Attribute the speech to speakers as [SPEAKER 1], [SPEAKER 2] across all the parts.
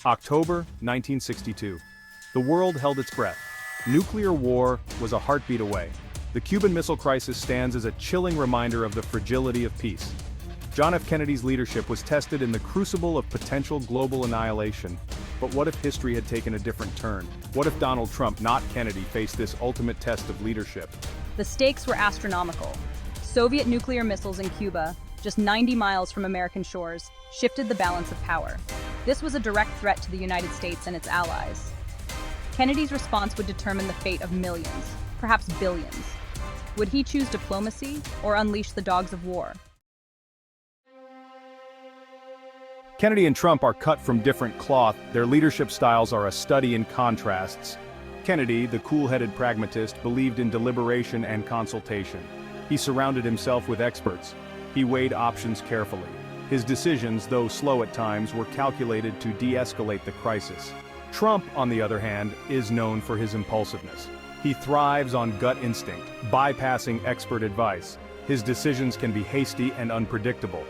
[SPEAKER 1] October 1962. The world held its breath. Nuclear war was a heartbeat away. The Cuban Missile Crisis stands as a chilling reminder of the fragility of peace. John F. Kennedy's leadership was tested in the crucible of potential global annihilation. But what if history had taken a different turn? What if Donald Trump, not Kennedy, faced this ultimate test of leadership?
[SPEAKER 2] The stakes were astronomical. Soviet nuclear missiles in Cuba, just 90 miles from American shores, shifted the balance of power. This was a direct threat to the United States and its allies. Kennedy's response would determine the fate of millions, perhaps billions. Would he choose diplomacy or unleash the dogs of war?
[SPEAKER 1] Kennedy and Trump are cut from different cloth. Their leadership styles are a study in contrasts. Kennedy, the cool-headed pragmatist, believed in deliberation and consultation. He surrounded himself with experts. He weighed options carefully. His decisions, though slow at times, were calculated to de-escalate the crisis. Trump, on the other hand, is known for his impulsiveness. He thrives on gut instinct, bypassing expert advice. His decisions can be hasty and unpredictable.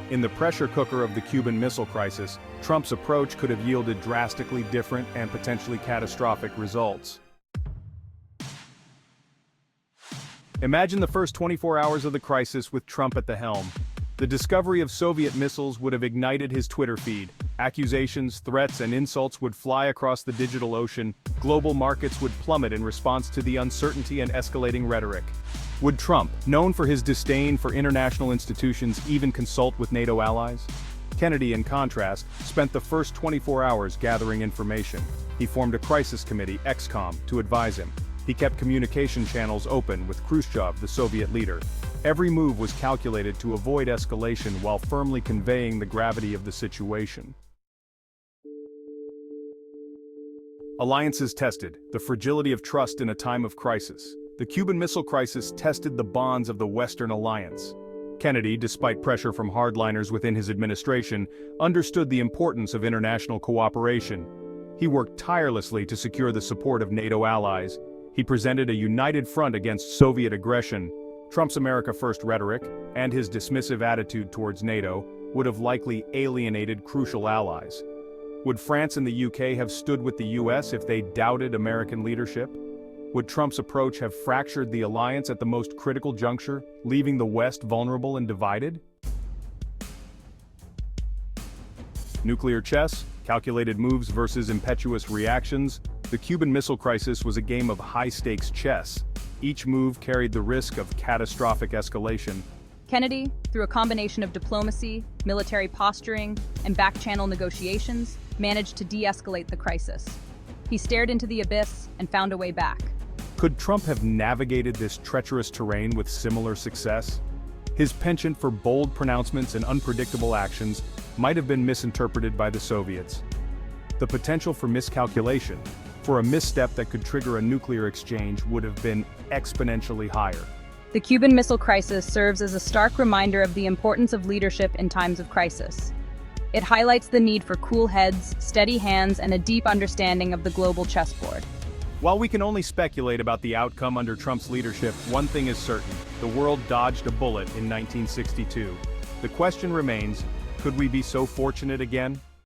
[SPEAKER 1] In the pressure cooker of the Cuban Missile Crisis, Trump's approach could have yielded drastically different and potentially catastrophic results. Imagine the first 24 hours of the crisis with Trump at the helm. The discovery of Soviet missiles would have ignited his Twitter feed. Accusations, threats, and insults would fly across the digital ocean. Global markets would plummet in response to the uncertainty and escalating rhetoric. Would Trump, known for his disdain for international institutions, even consult with NATO allies? Kennedy, in contrast, spent the first 24 hours gathering information. He formed a crisis committee, XCOM, to advise him. He kept communication channels open with Khrushchev, the Soviet leader. Every move was calculated to avoid escalation while firmly conveying the gravity of the situation. Alliances tested, the fragility of trust in a time of crisis. The Cuban Missile Crisis tested the bonds of the Western alliance. Kennedy, despite pressure from hardliners within his administration, understood the importance of international cooperation. He worked tirelessly to secure the support of NATO allies. He presented a united front against Soviet aggression. Trump's America First rhetoric, and his dismissive attitude towards NATO, would have likely alienated crucial allies. Would France and the UK have stood with the US if they doubted American leadership? Would Trump's approach have fractured the alliance at the most critical juncture, leaving the West vulnerable and divided? Nuclear chess, calculated moves versus impetuous reactions. The Cuban Missile Crisis was a game of high-stakes chess. Each move carried the risk of catastrophic escalation.
[SPEAKER 2] Kennedy, through a combination of diplomacy, military posturing, and back-channel negotiations, managed to de-escalate the crisis. He stared into the abyss and found a way back.
[SPEAKER 1] Could Trump have navigated this treacherous terrain with similar success? His penchant for bold pronouncements and unpredictable actions might have been misinterpreted by the Soviets. The potential for miscalculation, for a misstep that could trigger a nuclear exchange, would have been exponentially higher.
[SPEAKER 2] The Cuban Missile Crisis serves as a stark reminder of the importance of leadership in times of crisis. It highlights the need for cool heads, steady hands, and a deep understanding of the global chessboard.
[SPEAKER 1] While we can only speculate about the outcome under Trump's leadership, one thing is certain: the world dodged a bullet in 1962. The question remains, could we be so fortunate again?